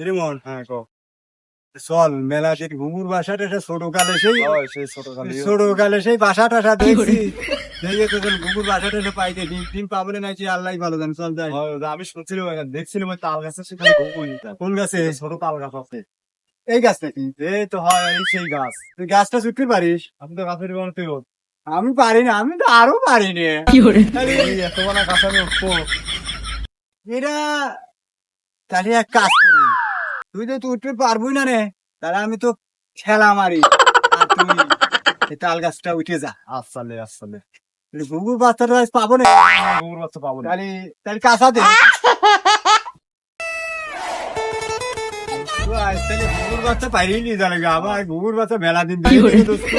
রিমন হ্যাঁ ক চল মেলা সেই ঘুঘুর বাসাটা ছোটকালে সেই ছোটকালে ছোটকালে সেই বাসা টাসা দেখছি দেখে তো ঘুঘুর বাসাটা পাইতে ডিম ডিম পাবলে নাকি আল্লাহ ভালো জান চল যাই আমি শুনছিলাম দেখছিলাম ওই তাল গাছে সেখানে ঘুঘু নিতাম কোন গাছে ছোট তাল গাছ আছে এই গাছ নাকি এই তো হয় এই সেই গাছ তুই গাছটা ছুটতে পারিস আমি তো গাছের জীবন তুই আমি পারি না আমি তো আরো পারিনি এত বড় গাছ আমি উঠবো এটা তাহলে এক কাজ করি তুই তো উঠতে পারবি না রে তাহলে আমি তো ঠেলা মারি আর তুই এই তাল গাছটা উঠে যা আসলে আসলে ঘুঘুর বাচ্চাটা আজ পাবো না ঘুঘুর বাচ্চা পাবো না তাহলে তাহলে কাঁচা দে তাহলে ঘুঘুর বাচ্চা পাইলেই নিয়ে যাবে আবার ঘুঘুর বাচ্চা মেলা দিন দোস্ত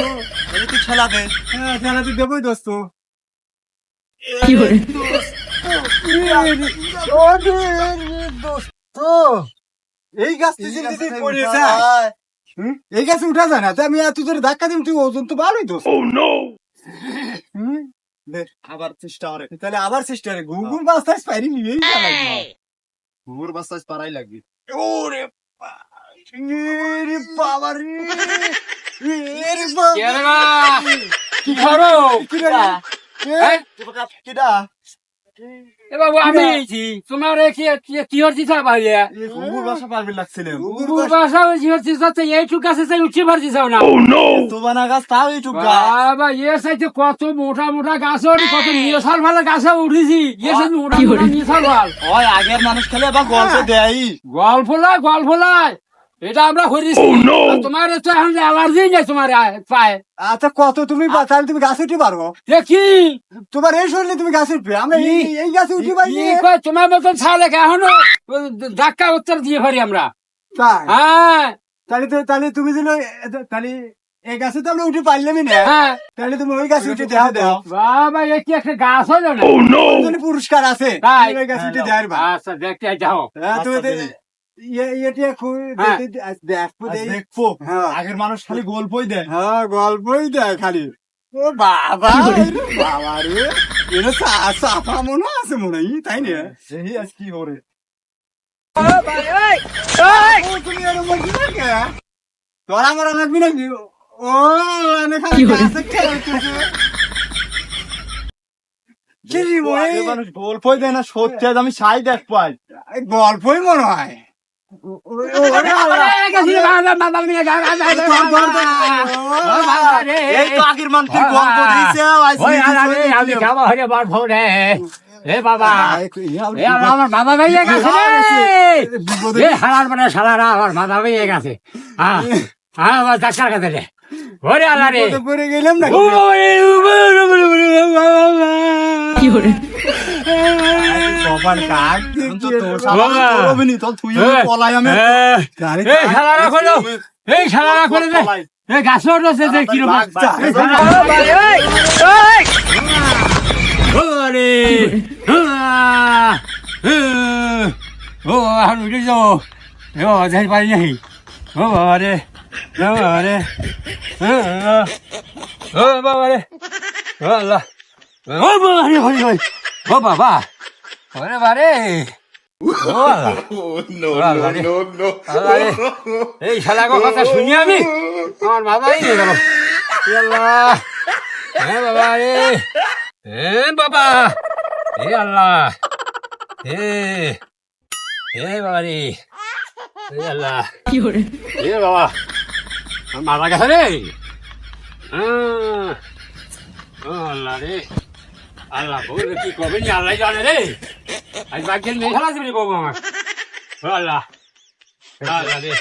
তুই ঠেলা দে হ্যাঁ ঠেলা তুই দেবোই দোস্ত এই গাছ এই গাছে উঠা যায় না তা আমি এত জোরে ধাক্কা দিম তুই ওজন তো ভালোই দোস্ত আবার চেষ্টা করে তাহলে আবার চেষ্টা রে ঘুঘুর বাচ্চা পাইলি নিয়েই ঘুঘুর বাচ্চা পারাই লাগবে ওরে বাবা রে কি করো কিডা এ বাবু আমি তোমার কি হচ্ছি ভাইয়া ঘুঘুর বাসা পারবে লাগছিল গুরু বাসা কি হচ্ছি এইটুক আছে সেই উঠে পারছি না তো বানা গাছ তাও এইটুক বাবা ইয়ে সাইতে কত মোটা মোটা গাছ কত নিয়ে সাল ভালো গাছে উঠেছি ইয়ে সাইতে মোটা মোটা নিয়ে সাল ভাল ওই আগের মানুষ খেলে বা গল্প দেয় গল্প লাই এটা আমরা করেছি তোমার তো এখন অ্যালার্জি নেই তোমার পায়ে আচ্ছা কত তুমি তাহলে তুমি গাছে উঠে পারবো কি তোমার এই শরীরে তুমি গাছে উঠবে আমরা এই গাছে উঠে পারি তোমার মতন ছাড়ে এখনো ধাক্কা উত্তর দিয়ে পারি আমরা তাই হ্যাঁ তাহলে তুমি যেন তাহলে এই গাছে তো আমরা উঠে পারলামই না হ্যাঁ তাহলে তুমি ওই গাছে উঠে দেওয়া দাও বাবা এ কি একটা গাছ হলো না পুরস্কার আছে তাই? ওই গাছে উঠে দেওয়ার বা আচ্ছা দেখতে যাও তুমি দেখবো আগের মানুষ খালি গল্পই দেয় হ্যাঁ গল্পই দেয় খালি ও বাবা বাবা রে এটা চাপা মনে আছে মনে হয় তাই না সেই আজ কি করে তুমি এরকম বলছি না কে তোরা আমার লাগবি নাকি ও খালি গাছে খেলতেছে আগের মানুষ গল্পই দেয় না সত্যি আজ আমি সাই দেখ পাই গল্পই মনে হয় এই তো আগের মানুষের গল্প দিয়েছে আমি খাবো হয়ে বার ভোরে এ বাবা আমার মাথা ভেঙে গেছে রে হারার মানে সারারা আমার মাথা ভেঙে গেছে হ্যাঁ আমার ডাক্তার কাছে রে ওরে আল্লাহ রে পরে গেলাম না কি করে কপাল কাক এই শালারা করে দে এই গাছ উঠেছে যে কিরকম ও এখন উঠে যাবো যাই পারি নাকি ও বাবা রে বাবা রে ও বাবা রে ও আল্লাহ ও বাবা রে হরি হরি ও বাবা ওরে বারে ও আল্লাহ এই শালা কথা শুনি আমি আমার মাথায় নিয়ে গেল আল্লাহ হ্যাঁ বাবা রে বাবা হে আল্লাহ হে বাবা রে আল্লাহ কি করে হে বাবা মারা গেছে রে আল্লাহ রে আল্লাহ বউরে কি কবে নি আল্লাহ জানে রে আজ বাকি নেই খেলা যাবে বাবু আমার আল্লাহ আল্লাহ রে